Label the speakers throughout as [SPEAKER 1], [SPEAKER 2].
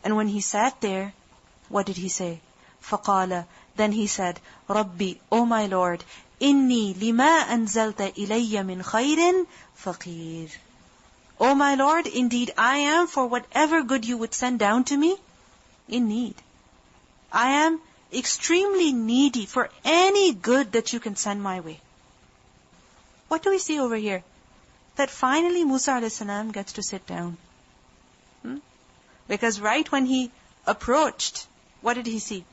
[SPEAKER 1] And when he sat there, what did he say? فَقَالَ, then he said, رَبِّي, O my Lord, إِنِّي لِمَا أَنزَلْتَ إِلَيَّ مِنْ خَيْرٍ فَقِيرٌ. O my Lord, indeed I am for whatever good you would send down to me, in need. I am extremely needy for any good that you can send my way. What do we see over here? That finally Musa a.s. gets to sit down. Because right when he approached, what did he see?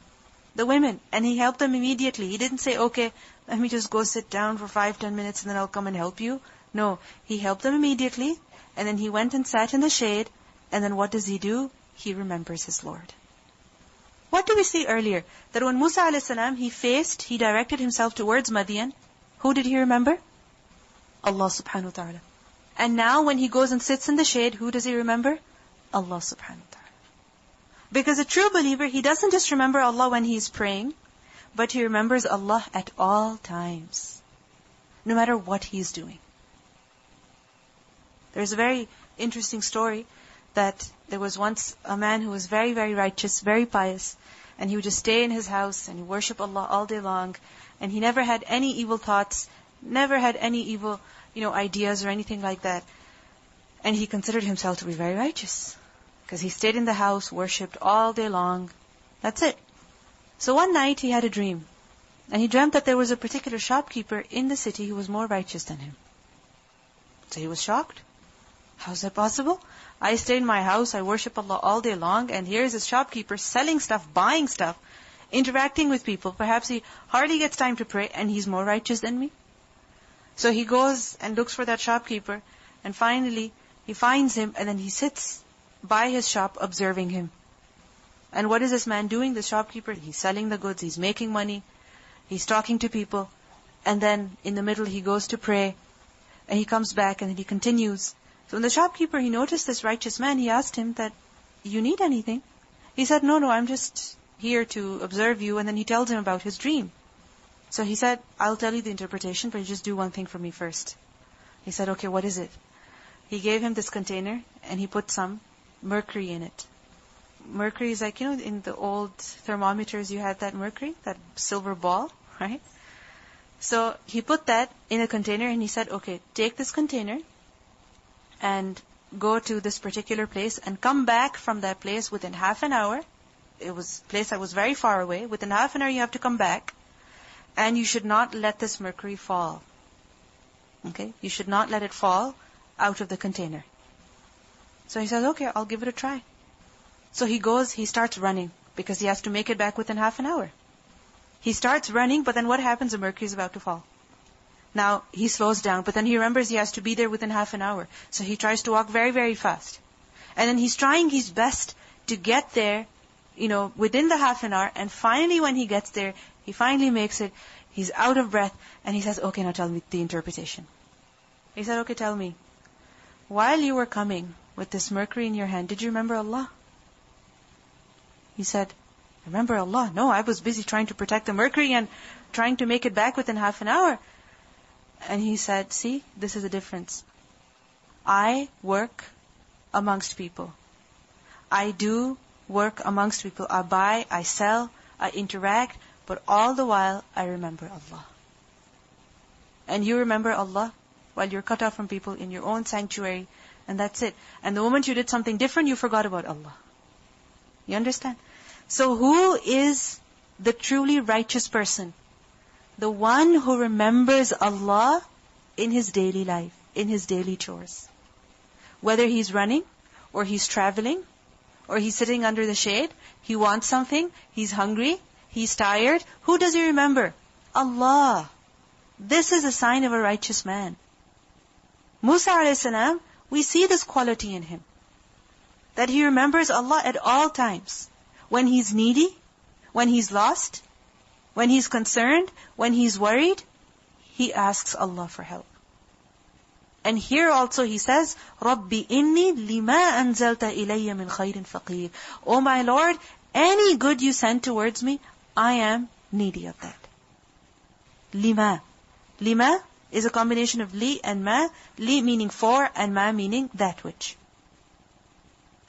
[SPEAKER 1] The women. And he helped them immediately. He didn't say, okay, let me just go sit down for 5-10 minutes and then I'll come and help you. No, he helped them immediately. And then he went and sat in the shade. And then what does he do? He remembers his Lord. What did we see earlier? That when Musa a.s. he directed himself towards Madian. Who did he remember? Allah subhanahu wa ta'ala. And now when he goes and sits in the shade, who does he remember? Allah subhanahu wa ta'ala. Because a true believer, he doesn't just remember Allah when he's praying, but he remembers Allah at all times. No matter what he's doing. There's a very interesting story that there was once a man who was very, very righteous, very pious, and he would just stay in his house and he worship Allah all day long, and he never had any evil thoughts, never had any evil, ideas or anything like that. And he considered himself to be very righteous. Because he stayed in the house, worshipped all day long. That's it. So one night he had a dream. And he dreamt that there was a particular shopkeeper in the city who was more righteous than him. So he was shocked. How is that possible? I stay in my house, I worship Allah all day long, and here's a shopkeeper selling stuff, buying stuff, interacting with people. Perhaps he hardly gets time to pray, and he's more righteous than me. So he goes and looks for that shopkeeper, and finally he finds him, and then he sits by his shop observing him. And what is this man doing, the shopkeeper? He's selling the goods, he's making money, he's talking to people, and then in the middle he goes to pray, and he comes back and then he continues. So when the shopkeeper, he noticed this righteous man, he asked him that, you need anything? He said, no, I'm just here to observe you. And then he tells him about his dream. So he said, I'll tell you the interpretation, but you just do one thing for me first. He said, okay, what is it? He gave him this container and he put some mercury in it. Mercury is like, in the old thermometers you had that mercury, that silver ball, right? So he put that in a container and he said, okay, take this container and go to this particular place and come back from that place within half an hour. It was a place that was very far away. Within half an hour you have to come back. And you should not let this mercury fall. Okay? You should not let it fall out of the container. So he says, okay, I'll give it a try. So he goes, he starts running because he has to make it back within half an hour. He starts running, but then what happens? The mercury is about to fall. Now, he slows down, but then he remembers he has to be there within half an hour. So he tries to walk very, very fast. And then he's trying his best to get there, within the half an hour. And finally, when he gets there, he finally makes it. He's out of breath. And he says, okay, now tell me the interpretation. He said, okay, tell me. While you were coming with this mercury in your hand, did you remember Allah? He said, remember Allah? No, I was busy trying to protect the mercury and trying to make it back within half an hour. And he said, see, this is the difference. I work amongst people. I do work amongst people. I buy, I sell, I interact, but all the while I remember Allah. And you remember Allah while you're cut off from people in your own sanctuary, and that's it. And the moment you did something different, you forgot about Allah. You understand? So who is the truly righteous person? The one who remembers Allah in his daily life, in his daily chores. Whether he's running, or he's traveling, or he's sitting under the shade, he wants something, he's hungry, he's tired. Who does he remember? Allah. This is a sign of a righteous man. Musa a.s., we see this quality in him. That he remembers Allah at all times. When he's needy, when he's lost, when he's concerned, when he's worried, he asks Allah for help. And here also he says, رَبِّ إِنِّي لِمَا أَنزَلْتَ إِلَيَّ مِنْ خَيْرٍ فَقِيرٍ. O my Lord, any good you send towards me, I am needy of that. Lima. Lima is a combination of li and ma. Li meaning for and ma meaning that which.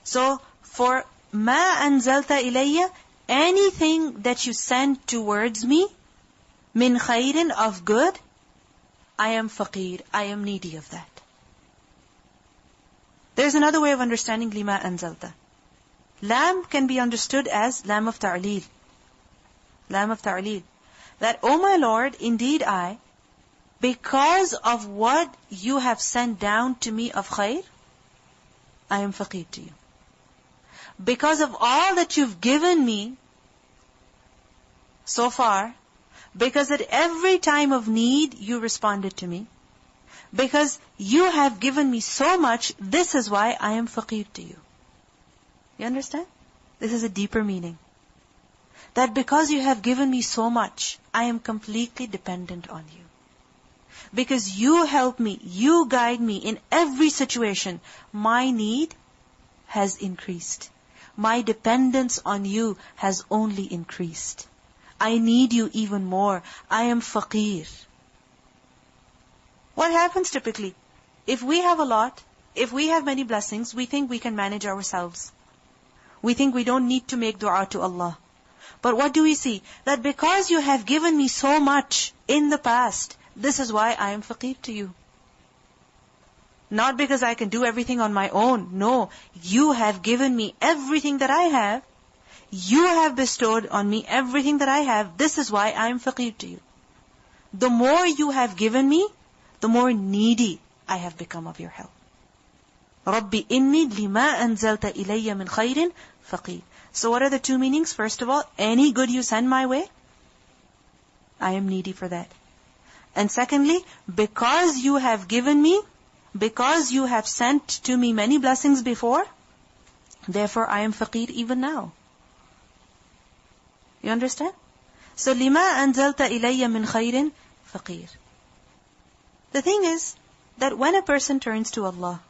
[SPEAKER 1] So, for مَا أَنزَلْتَ إِلَيَّ, anything that you send towards me, مِنْ خَيْرٍ, of good, I am faqir, I am needy of that. There's another way of understanding لِمَا أَنزَلْتَ. Lam can be understood as lam of ta'leel. Lam of ta'leel. That, O my Lord, indeed I, because of what you have sent down to me of khair, I am faqir to you. Because of all that you've given me so far, because at every time of need you responded to me, because you have given me so much, this is why I am faqir to you. You understand? This is a deeper meaning. That because you have given me so much, I am completely dependent on you. Because you help me, you guide me in every situation, my need has increased. My dependence on you has only increased. I need you even more. I am faqir. What happens typically? If we have a lot, if we have many blessings, we think we can manage ourselves. We think we don't need to make dua to Allah. But what do we see? That because you have given me so much in the past, this is why I am faqir to you. Not because I can do everything on my own. No, you have given me everything that I have. You have bestowed on me everything that I have. This is why I am faqir to you. The more you have given me, the more needy I have become of your help. Rabbi inni lima anzalta ilayya min khairin faqir. So what are the two meanings? First of all, any good you send my way, I am needy for that. And secondly, because you have given me, because you have sent to me many blessings before, therefore I am faqir even now. You understand? So lima anzalta ilayya min khairin faqir. The thing is that when a person turns to Allah,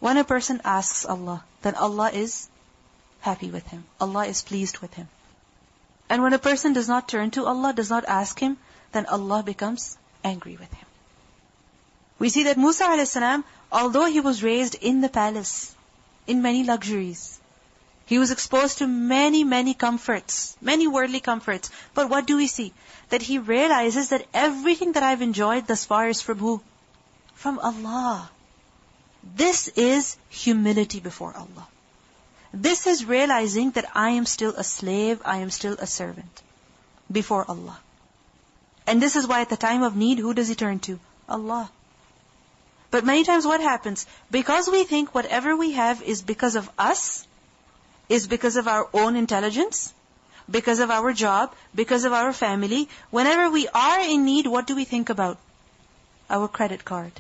[SPEAKER 1] when a person asks Allah, then Allah is happy with him. Allah is pleased with him. And when a person does not turn to Allah, does not ask Him, then Allah becomes angry with him. We see that Musa a.s., although he was raised in the palace, in many luxuries, he was exposed to many, many comforts, many worldly comforts. But what do we see? That he realizes that everything that I've enjoyed thus far is from who? From Allah. This is humility before Allah. This is realizing that I am still a slave, I am still a servant before Allah. And this is why at the time of need, who does he turn to? Allah. But many times what happens? Because we think whatever we have is because of us, is because of our own intelligence, because of our job, because of our family. Whenever we are in need, what do we think about? Our credit card.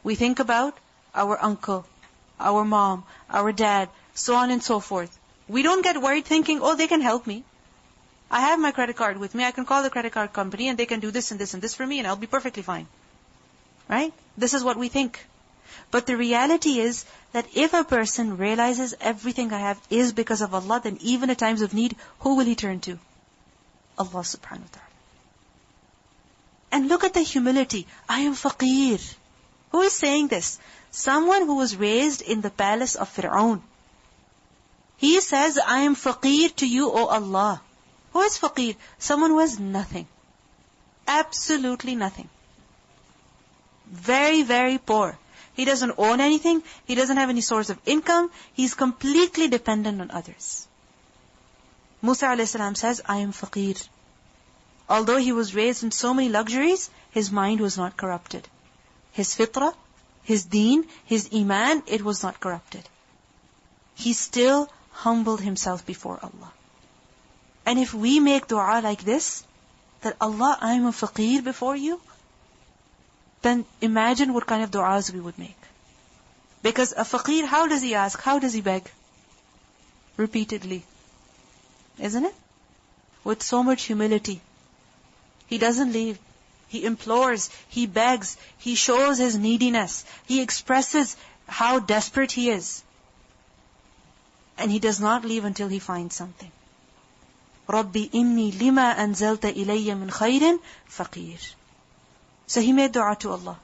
[SPEAKER 1] We think about our uncle, our mom, our dad, so on and so forth. We don't get worried thinking, oh, they can help me. I have my credit card with me. I can call the credit card company and they can do this and this and this for me and I'll be perfectly fine. Right? This is what we think. But the reality is that if a person realizes everything I have is because of Allah, then even at times of need, who will he turn to? Allah subhanahu wa ta'ala. And look at the humility. I am faqir. Who is saying this? Someone who was raised in the palace of Fir'aun. He says, I am faqir to you, O Allah. Who is faqir? Someone who has nothing. Absolutely nothing. Very, very poor. He doesn't own anything. He doesn't have any source of income. He's completely dependent on others. Musa a.s. says, I am faqir. Although he was raised in so many luxuries, his mind was not corrupted. His fitrah, his deen, his iman, it was not corrupted. He still humbled himself before Allah. And if we make dua like this, that Allah, I am a faqir before you, then imagine what kind of du'as we would make. Because a faqir, how does he ask? How does he beg? Repeatedly. Isn't it? With so much humility. He doesn't leave. He implores, he begs, he shows his neediness. He expresses how desperate he is. And he does not leave until he finds something. Rabbi inni lima anzalta ilayya min khairin faqir. So he made dua to Allah.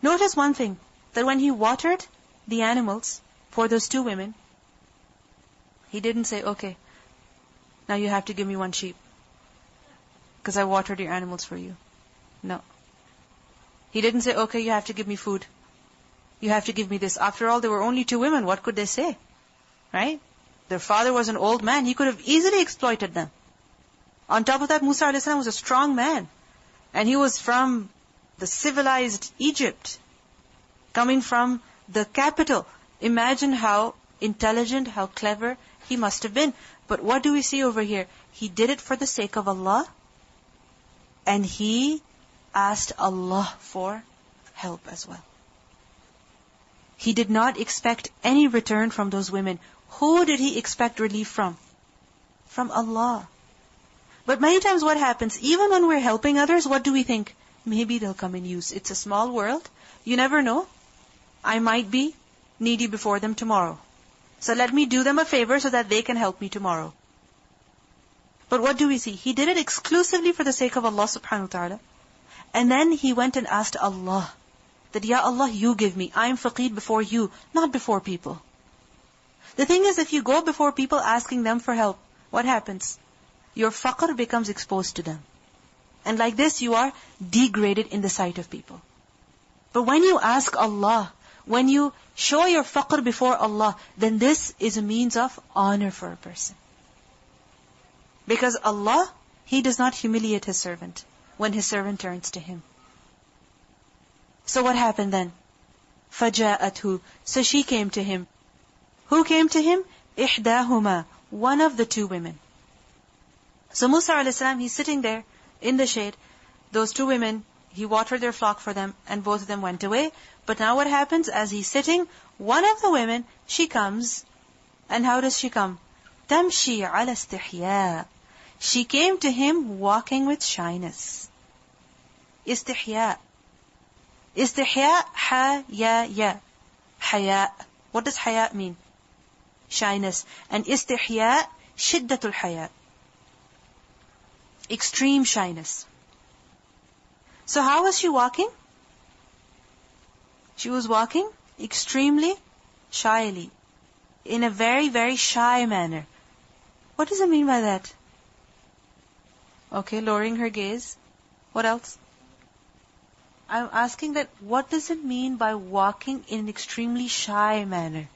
[SPEAKER 1] Notice one thing, that when he watered the animals for those two women, He didn't say, okay, now you have to give me one sheep, because I watered your animals for you. No. He didn't say, okay, you have to give me food. You have to give me this. After all, there were only 2 women. What could they say? Right? Their father was an old man. He could have easily exploited them. On top of that, Musa a.s. was a strong man. And he was from the civilized Egypt, coming from the capital. Imagine how intelligent, how clever he must have been. But what do we see over here? He did it for the sake of Allah. And he asked Allah for help as well. He did not expect any return from those women. Who did he expect relief from? From Allah. But many times what happens, even when we're helping others, what do we think? Maybe they'll come in use. It's a small world. You never know. I might be needy before them tomorrow. So let me do them a favor so that they can help me tomorrow. But what do we see? He did it exclusively for the sake of Allah subhanahu wa ta'ala. And then he went and asked Allah that, Ya Allah, you give me. I am faqir before you, not before people. The thing is, if you go before people asking them for help, what happens? Your faqr becomes exposed to them. And like this, you are degraded in the sight of people. But when you ask Allah, when you show your faqr before Allah, then this is a means of honor for a person. Because Allah, He does not humiliate His servant when His servant turns to Him. So what happened then? فَجَاءَتْهُ. So she came to him. Who came to him? إِحْدَاهُمَا. One of the 2 women. So Musa a.s., he's sitting there in the shade. Those 2 women, he watered their flock for them, and both of them went away. But now what happens? As he's sitting, one of the women, she comes. And how does she come? تَمْشِي عَلَى اسْتِحْيَاء. She came to him walking with shyness. Istihya. Istihya, ha, ya, ya. Haya. What does haya mean? Shyness. And istihya, shiddatul haya. Extreme shyness. So how was she walking? She was walking extremely shyly. In a very, very shy manner. What does it mean by that? Okay, lowering her gaze. What else? I'm asking that, what does it mean by walking in an extremely shy manner?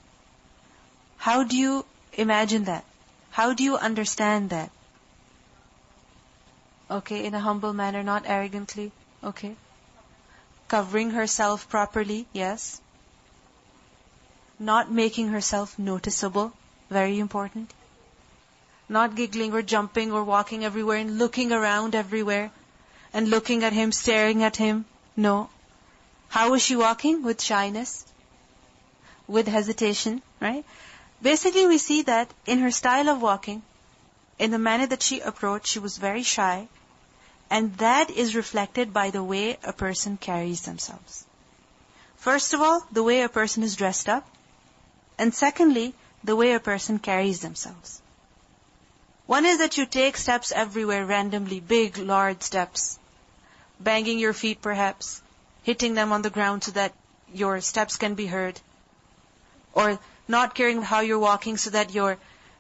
[SPEAKER 1] How do you imagine that? How do you understand that? Okay, in a humble manner, not arrogantly. Okay. Covering herself properly, yes. Not making herself noticeable, very important. Not giggling or jumping or walking everywhere and looking around everywhere and looking at him, staring at him. No. How was she walking? With shyness, with hesitation, right? Basically, we see that in her style of walking, in the manner that she approached, she was very shy. And that is reflected by the way a person carries themselves. First of all, the way a person is dressed up. And secondly, the way a person carries themselves. One is that you take steps everywhere randomly, big, large steps. Banging your feet perhaps, hitting them on the ground so that your steps can be heard. Or not caring how you're walking so that your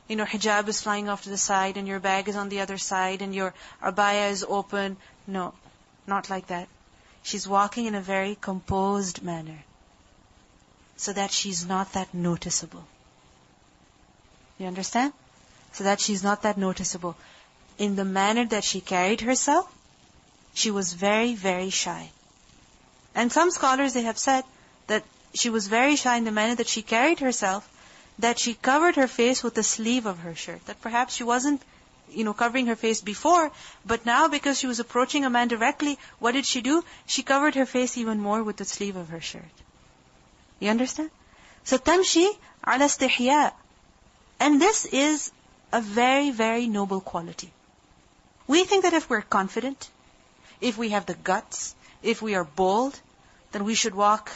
[SPEAKER 1] hijab is flying off to the side and your bag is on the other side and your abaya is open. No, not like that. She's walking in a very composed manner so that she's not that noticeable. You understand? So that she's not that noticeable. In the manner that she carried herself, she was very, very shy. And some scholars, they have said that she was very shy in the manner that she carried herself, that she covered her face with the sleeve of her shirt. That perhaps she wasn't, covering her face before, but now because she was approaching a man directly, what did she do? She covered her face even more with the sleeve of her shirt. You understand? So tamshi ala istihya. And this is a very, very noble quality. We think that if we're confident, if we have the guts, if we are bold, then we should walk,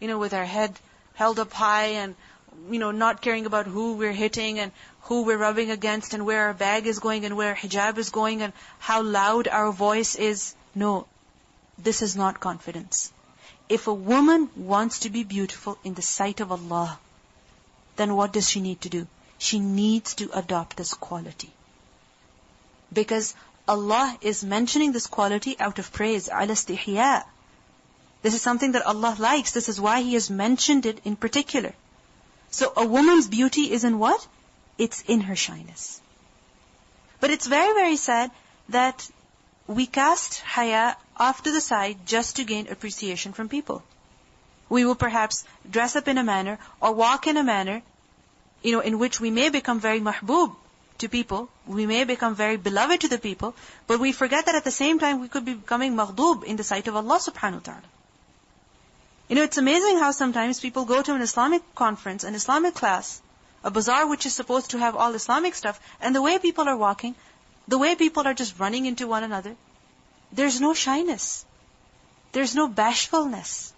[SPEAKER 1] with our head held up high and, not caring about who we're hitting and who we're rubbing against and where our bag is going and where our hijab is going and how loud our voice is. No, this is not confidence. If a woman wants to be beautiful in the sight of Allah, then what does she need to do? she needs to adopt this quality. Because Allah is mentioning this quality out of praise, ala istihya. This is something that Allah likes. This is why He has mentioned it in particular. So a woman's beauty is in what? It's in her shyness. But it's very, very sad that we cast haya off to the side just to gain appreciation from people. We will perhaps dress up in a manner or walk in a manner, in which we may become very mahboob to people, we may become very beloved to the people, but we forget that at the same time we could be becoming maghdoob in the sight of Allah subhanahu wa ta'ala. It's amazing how sometimes people go to an Islamic conference, an Islamic class, a bazaar which is supposed to have all Islamic stuff, and the way people are walking, the way people are just running into one another, there's no shyness. There's no bashfulness.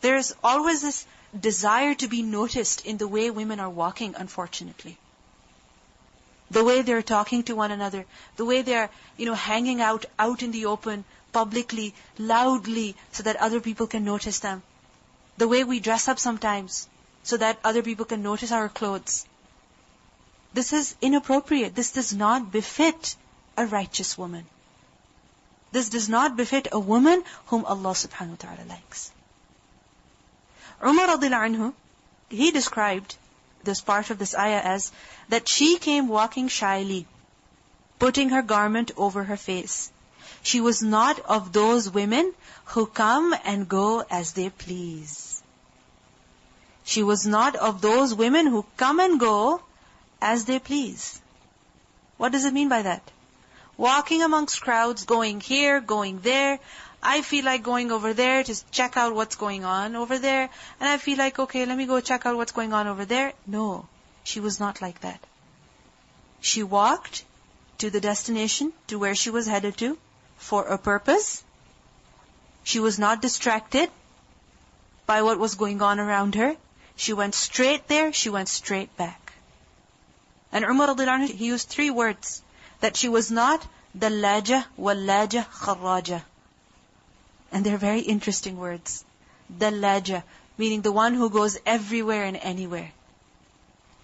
[SPEAKER 1] There's always this desire to be noticed in the way women are walking, unfortunately. The way they're talking to one another, the way they're, hanging out in the open, publicly, loudly, so that other people can notice them. The way we dress up sometimes, so that other people can notice our clothes. This is inappropriate. This does not befit a righteous woman. This does not befit a woman whom Allah subhanahu wa ta'ala likes. Umar radiallahu anhu, he described this part of this ayah as that she came walking shyly, putting her garment over her face. She was not of those women who come and go as they please. She was not of those women who come and go as they please. What does it mean by that? Walking amongst crowds, going here, going there. I feel like going over there to check out what's going on over there. And I feel like, okay, let me go check out what's going on over there. No, she was not like that. She walked to the destination, to where she was headed to, for a purpose. She was not distracted by what was going on around her. She went straight there, she went straight back. And Umar radiallahu anhu, he used 3 words. That she was not dallaja, wallaja, kharraja. And they're very interesting words. Dallaja, meaning the one who goes everywhere and anywhere.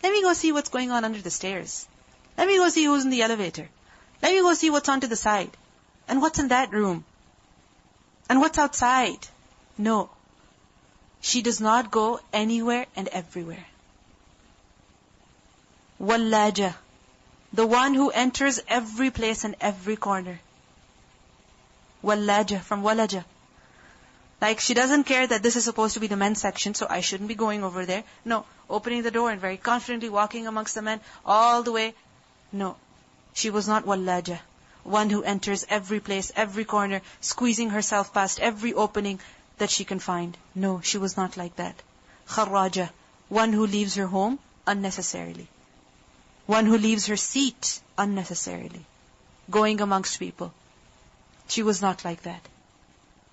[SPEAKER 1] Let me go see what's going on under the stairs. Let me go see who's in the elevator. Let me go see what's on to the side. And what's in that room. And what's outside. No. She does not go anywhere and everywhere. Wallaja, the one who enters every place and every corner. Wallaja, from walaja. Like she doesn't care that this is supposed to be the men's section, so I shouldn't be going over there. No, opening the door and very confidently walking amongst the men all the way. No, she was not wallaja. One who enters every place, every corner, squeezing herself past every opening that she can find. No, she was not like that. Kharraja, one who leaves her home unnecessarily. One who leaves her seat unnecessarily. Going amongst people. She was not like that.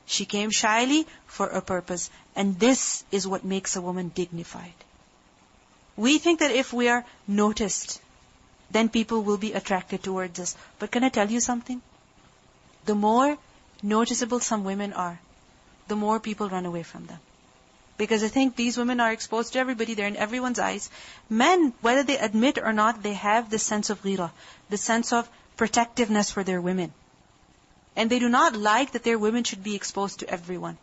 [SPEAKER 1] She came shyly for a purpose. And this is what makes a woman dignified. We think that if we are noticed, then people will be attracted towards us. But can I tell you something? The more noticeable some women are, the more people run away from them. Because I think these women are exposed to everybody, they're in everyone's eyes. Men, whether they admit or not, they have this sense of ghira, the sense of protectiveness for their women. And they do not like that their women should be exposed to everyone.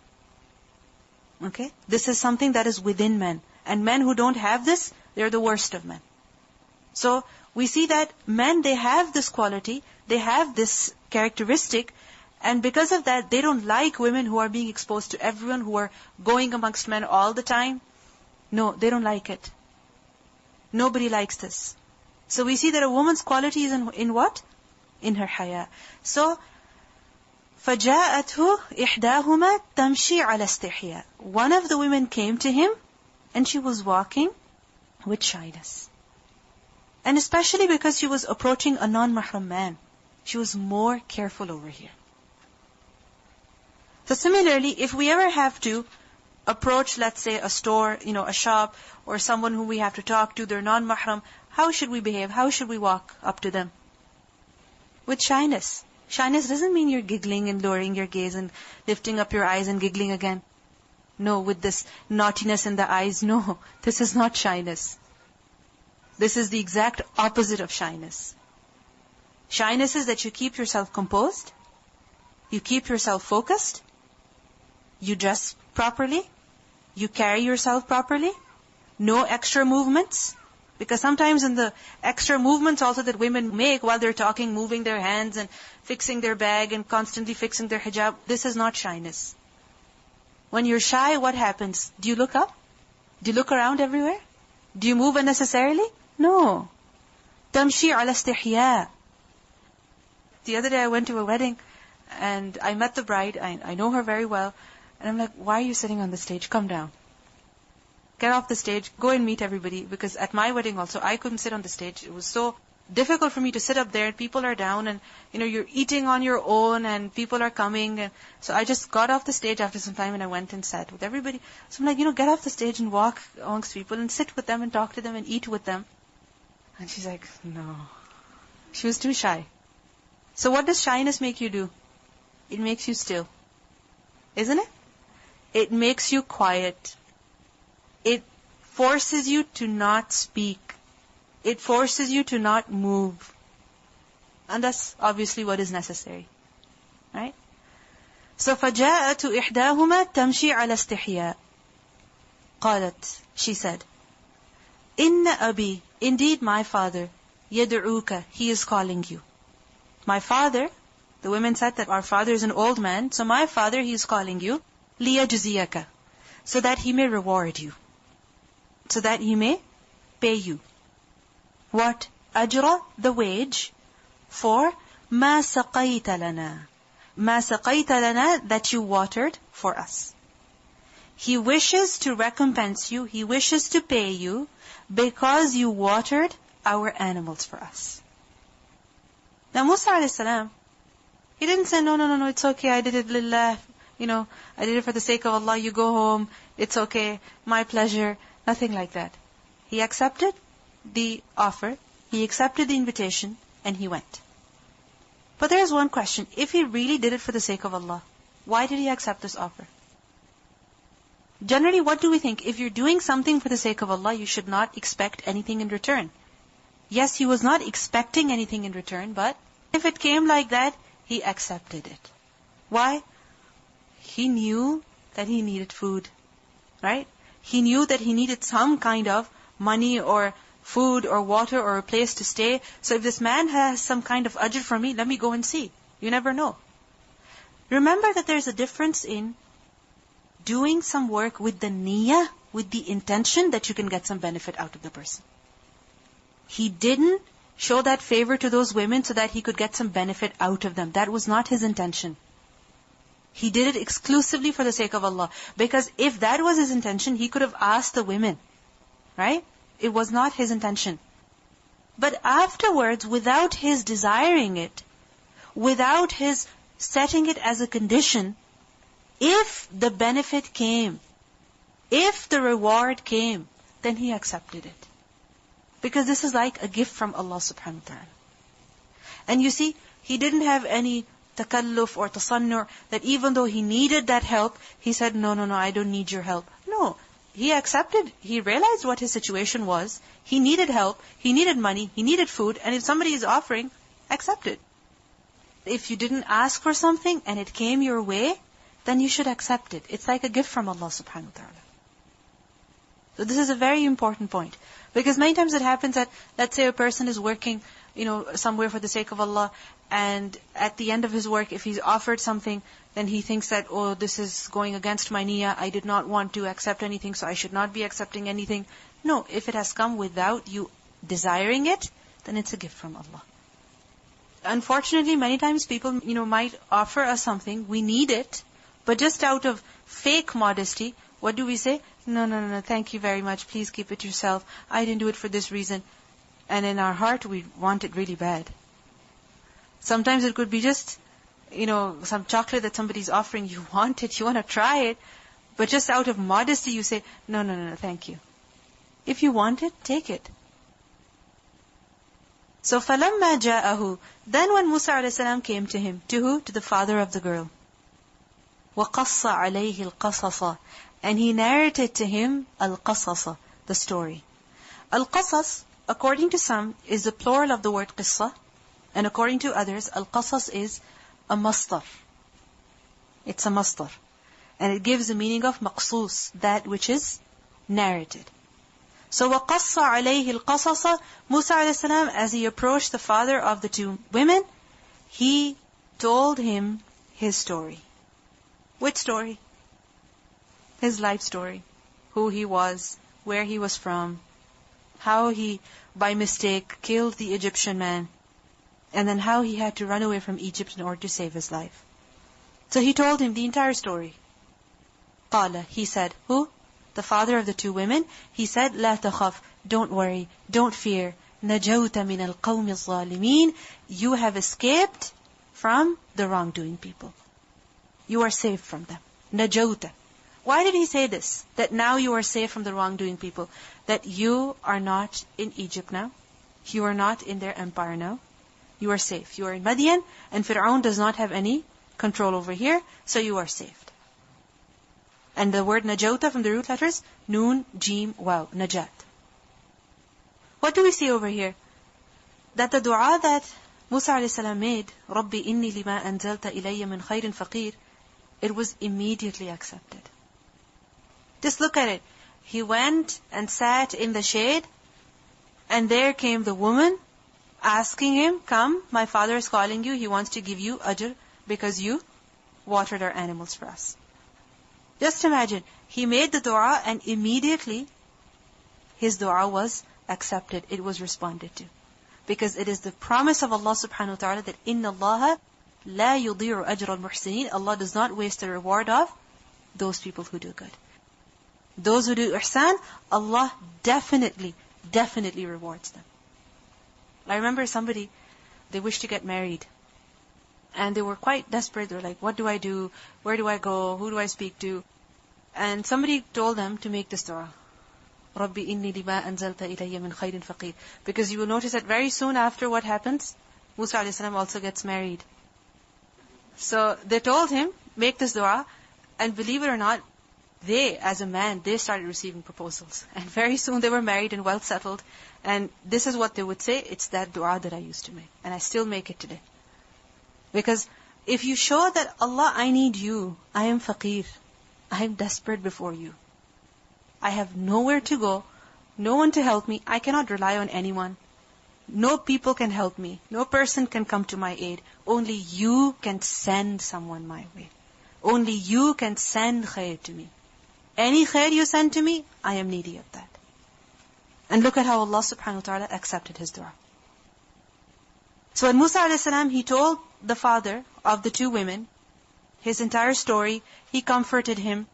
[SPEAKER 1] Okay? This is something that is within men. And men who don't have this, they're the worst of men. So, we see that men, they have this quality, they have this characteristic, and because of that, they don't like women who are being exposed to everyone, who are going amongst men all the time. No, they don't like it. Nobody likes this. So we see that a woman's quality is in what? In her haya. So, فَجَاءَتْهُ إِحْدَاهُمَا تَمْشِي عَلَى اسْتِحْيَاءٍ. One of the women came to him, and she was walking with shyness. And especially because she was approaching a non-mahram man. She was more careful over here. So similarly, if we ever have to approach, let's say, a store, a shop, or someone who we have to talk to, they're non-mahram, how should we behave? How should we walk up to them? With shyness. Shyness doesn't mean you're giggling and lowering your gaze and lifting up your eyes and giggling again. No, with this naughtiness in the eyes, no. This is not shyness. This is the exact opposite of shyness. Shyness is that you keep yourself composed, you keep yourself focused, you dress properly, you carry yourself properly, no extra movements. Because sometimes in the extra movements also that women make while they're talking, moving their hands and fixing their bag and constantly fixing their hijab, this is not shyness. When you're shy, what happens? Do you look up? Do you look around everywhere? Do you move unnecessarily? No. Tamshi ala istihya. The other day I went to a wedding and I met the bride. I know her very well. And I'm like, why are you sitting on the stage? Come down. Get off the stage. Go and meet everybody. Because at my wedding also, I couldn't sit on the stage. It was so difficult for me to sit up there. People are down and, you're eating on your own and people are coming. And so I just got off the stage after some time and I went and sat with everybody. So I'm like, get off the stage and walk amongst people and sit with them and talk to them and eat with them. And she's like, no. She was too shy. So what does shyness make you do? It makes you still. Isn't it? It makes you quiet. It forces you to not speak. It forces you to not move. And that's obviously what is necessary. Right? So فَجَاءَتُ إِحْدَاهُمَا تَمْشِي عَلَى اسْتِحْيَاءٍ قالت, she said, إِنَّ أَبِي, indeed my father, يَدْعُوكَ, he is calling you. My father, the women said that our father is an old man, so my father, he is calling you, لِيَجْزِيَكَ, so that he may reward you. So that he may pay you. What? أجر, the wage, for مَا سَقَيْتَ لَنَا. مَا سَقَيْتَ لَنَا, that you watered for us. He wishes to recompense you, he wishes to pay you, because you watered our animals for us. Now Musa a.s., he didn't say, no, it's okay, I did it lillah, I did it for the sake of Allah, you go home, it's okay, my pleasure, nothing like that. He accepted the offer, he accepted the invitation, and he went. But there is one question, if he really did it for the sake of Allah, why did he accept this offer? Generally, what do we think? If you're doing something for the sake of Allah, you should not expect anything in return. Yes, he was not expecting anything in return, but if it came like that, he accepted it. Why? He knew that he needed food, right? He knew that he needed some kind of money or food or water or a place to stay. So if this man has some kind of ajr for me, let me go and see. You never know. Remember that there's a difference in doing some work with the niyyah, with the intention that you can get some benefit out of the person. He didn't show that favor to those women so that he could get some benefit out of them. That was not his intention. He did it exclusively for the sake of Allah. Because if that was his intention, he could have asked the women. Right? It was not his intention. But afterwards, without his desiring it, without his setting it as a condition, if the benefit came, if the reward came, then he accepted it. Because this is like a gift from Allah subhanahu wa ta'ala. And you see, he didn't have any takalluf or tasannur, that even though he needed that help, he said, no, I don't need your help. No, he accepted, he realized what his situation was, he needed help, he needed money, he needed food, and if somebody is offering, accept it. If you didn't ask for something and it came your way, then you should accept it. It's like a gift from Allah subhanahu wa ta'ala. So this is a very important point. Because many times it happens that, let's say a person is working, somewhere for the sake of Allah, and at the end of his work, if he's offered something, then he thinks that, oh, this is going against my niyyah, I did not want to accept anything, so I should not be accepting anything. No, if it has come without you desiring it, then it's a gift from Allah. Unfortunately, many times people, might offer us something, we need it, but just out of fake modesty, what do we say? No, thank you very much, please keep it yourself. I didn't do it for this reason. And in our heart, we want it really bad. Sometimes it could be just, some chocolate that somebody's offering, you want it, you want to try it, but just out of modesty you say, no, thank you. If you want it, take it. So فَلَمَّا جَاءَهُ, then when Musa a.s. came to him, to who? To the father of the girl. وَقَصَّ عَلَيْهِ الْقَصَصَ, and he narrated to him al-qasasa, the story. Al-qasas according to some, is the plural of the word qissa, and according to others, al-qasas is a masdar. It's a masdar. And it gives the meaning of maqsus, that which is narrated. So وَقَصَّ عَلَيْهِ الْقَصَصَ, Musa a.s., as he approached the father of the two women, he told him his story. Which story? His life story. Who he was, where he was from, how he, by mistake, killed the Egyptian man, and then how he had to run away from Egypt in order to save his life. So he told him the entire story. قَالَ, he said, who? The father of the two women, he said, لَا تَخَفْ, don't worry, don't fear, نَجَوْتَ مِنَ الْقَوْمِ الظَّالِمِينَ, you have escaped from the wrongdoing people. You are safe from them. نَجَوْتَ. Why did he say this? That now you are safe from the wrongdoing people. That you are not in Egypt now. You are not in their empire now. You are safe. You are in Madian, and Fir'aun does not have any control over here, so you are saved. And the word najawta from the root letters, noon, jim, waw, najat. What do we see over here? That the dua that Musa a.s. made, Rabbi inni lima anzalta ilayya min khayrin faqir, it was immediately accepted. Just look at it. He went and sat in the shade, and there came the woman asking him, come, my father is calling you, he wants to give you ajr because you watered our animals for us. Just imagine, he made the dua and immediately his dua was accepted. It was responded to. Because it is the promise of Allah subhanahu wa ta'ala that إِنَّ اللَّهَ لَا يُضِيعُ أَجْرَ الْمُحْسِنِينَ, Allah does not waste the reward of those people who do good. Those who do ihsan, Allah definitely rewards them. I remember somebody, they wished to get married. And they were quite desperate. They were like, what do I do? Where do I go? Who do I speak to? And somebody told them to make this dua. Rabbi inni lima anzalta ilayya min khayrin faqir. Because you will notice that very soon after what happens, Musa a.s. also gets married. So they told him, make this dua. And believe it or not, they, as a man, they started receiving proposals. And very soon they were married and well settled. And this is what they would say, it's that dua that I used to make. And I still make it today. Because if you show that, Allah, I need you, I am faqir, I am desperate before you. I have nowhere to go, no one to help me, I cannot rely on anyone. No people can help me, no person can come to my aid. Only you can send someone my way. Only you can send khair to me. Any khair you send to me, I am needy of that. And look at how Allah subhanahu wa ta'ala accepted his dua. So when Musa a.s., he told the father of the two women his entire story, he comforted him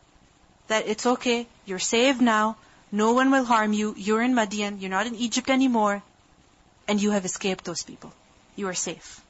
[SPEAKER 1] that it's okay, you're saved now, no one will harm you, you're in Madian, you're not in Egypt anymore, and you have escaped those people. You are safe.